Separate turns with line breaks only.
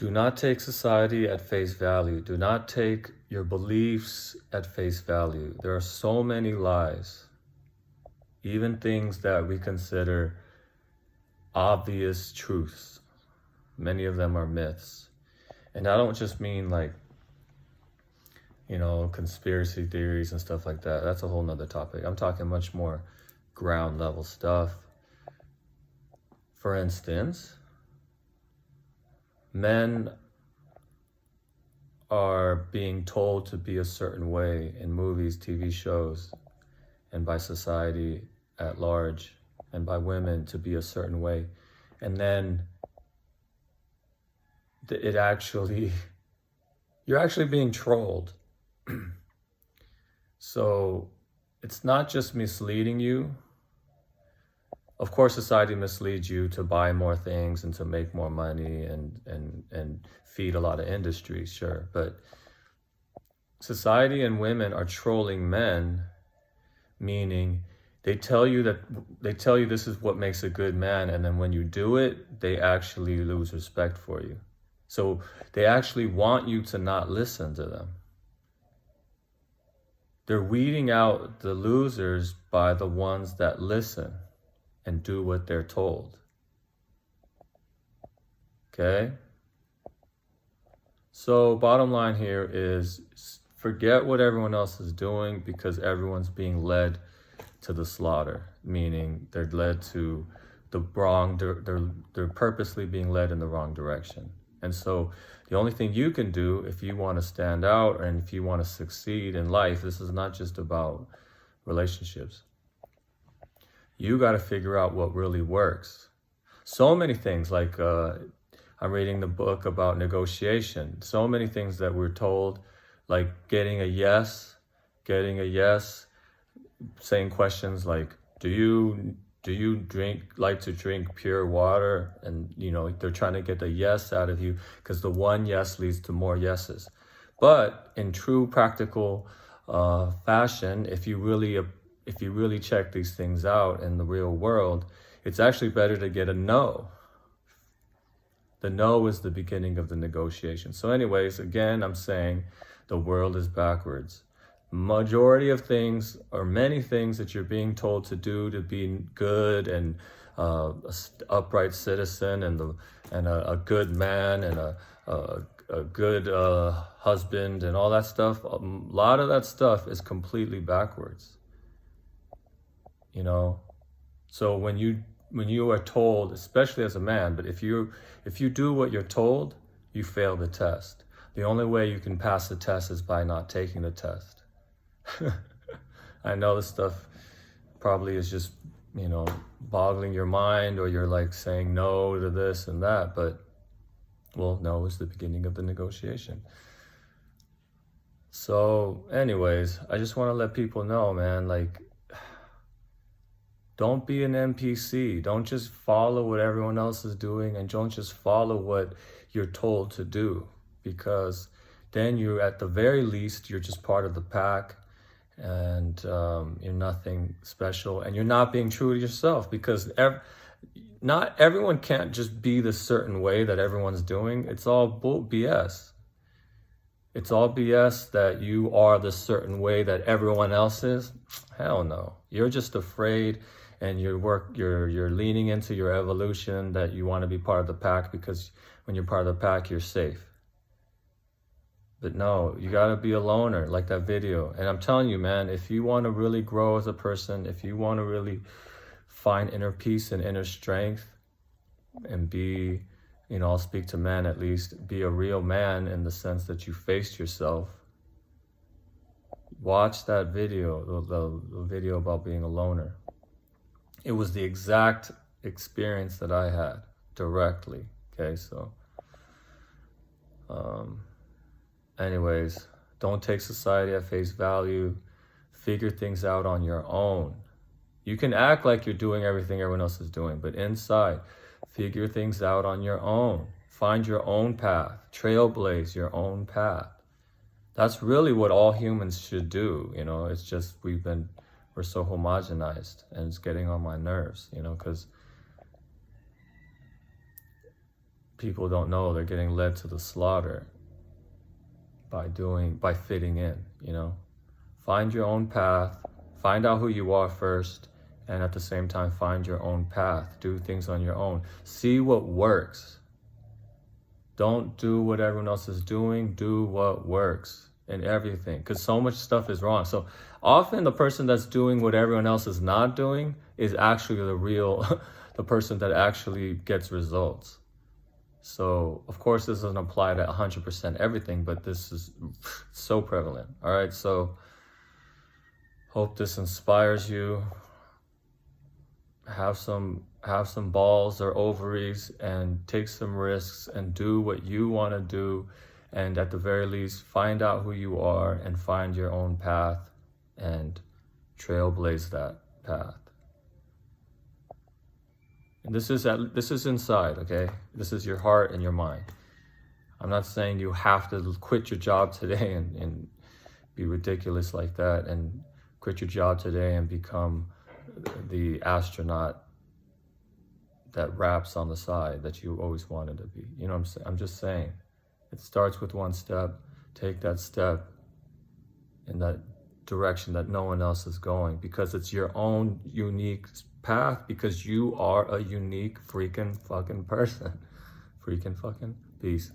Do not take society at face value. Do not take your beliefs at face value. There are so many lies, even things that we consider obvious truths. Many of them are myths. And I don't just mean like, conspiracy theories and stuff like that. That's a whole nother topic. I'm talking much more ground level stuff. For instance, men are being told to be a certain way in movies, TV shows, and by society at large, and by women to be a certain way. And then you're actually being trolled. So it's not just misleading you. Of course, society misleads you to buy more things and to make more money and feed a lot of industries, sure. But society and women are trolling men, meaning they tell you this is what makes a good man, and then when you do it, they actually lose respect for you. So they actually want you to not listen to them. They're weeding out the losers by the ones that listen and do what they're told. Okay? So bottom line here is forget what everyone else is doing, because everyone's being led to the slaughter, meaning they're led to the wrong, they're purposely being led in the wrong direction. And so the only thing you can do if you want to stand out and if you want to succeed in life, this is not just about relationships. You got to figure out what really works. So many things, like I'm reading the book about negotiation. So many things that we're told, like getting a yes, saying questions like, do you like to drink pure water? And they're trying to get the yes out of you, because the one yes leads to more yeses. But in true practical fashion, if you really check these things out in the real world, it's actually better to get a no. The no is the beginning of the negotiation. So anyways, again, I'm saying the world is backwards. Majority of things, or many things that you're being told to do to be good and an upright citizen and a good man and a good husband and all that stuff, a lot of that stuff is completely backwards. So when you are told, especially as a man, but if you do what you're told, you fail the test. The only way you can pass the test is by not taking the test. I know this stuff probably is just, boggling your mind, or you're like saying no to this and that, but well, no is the beginning of the negotiation. So anyways, I just want to let people know, man, like, don't be an NPC. Don't just follow what everyone else is doing, and don't just follow what you're told to do, because then you're, at the very least, you're just part of the pack, and you're nothing special, and you're not being true to yourself, because not everyone can't just be the certain way that everyone's doing. It's all BS. It's all BS that you are the certain way that everyone else is. Hell no. You're just afraid, and you're leaning into your evolution that you want to be part of the pack, because when you're part of the pack, you're safe. But no, you got to be a loner, like that video. And I'm telling you, man, if you want to really grow as a person, if you want to really find inner peace and inner strength, and be, I'll speak to men at least, be a real man in the sense that you faced yourself, watch that video, the video about being a loner. It was the exact experience that I had directly. Okay, so anyways, don't take society at face value. Figure things out on your own. You can act like you're doing everything everyone else is doing, but inside, figure things out on your own. Find your own path. Trailblaze your own path. That's really what all humans should do. It's just we're so homogenized, and it's getting on my nerves, because people don't know they're getting led to the slaughter by fitting in, you know? Find your own path, find out who you are first, and at the same time, find your own path. Do things on your own. See what works. Don't do what everyone else is doing. Do what works in everything, because so much stuff is wrong. So often the person that's doing what everyone else is not doing is actually the person that actually gets results. So of course this doesn't apply to 100% everything, but this is so prevalent. All right, so hope this inspires you. Have some balls or ovaries and take some risks and do what you want to do, and at the very least find out who you are and find your own path and trailblaze that path. And this is inside, okay? This is your heart and your mind. I'm not saying you have to quit your job today and be ridiculous like that, and quit your job today and become the astronaut that raps on the side that you always wanted to be. You know what I'm saying? I'm just saying, it starts with one step. Take that step in that direction that no one else is going, because it's your own unique path, because you are a unique freaking fucking person. Freaking fucking peace.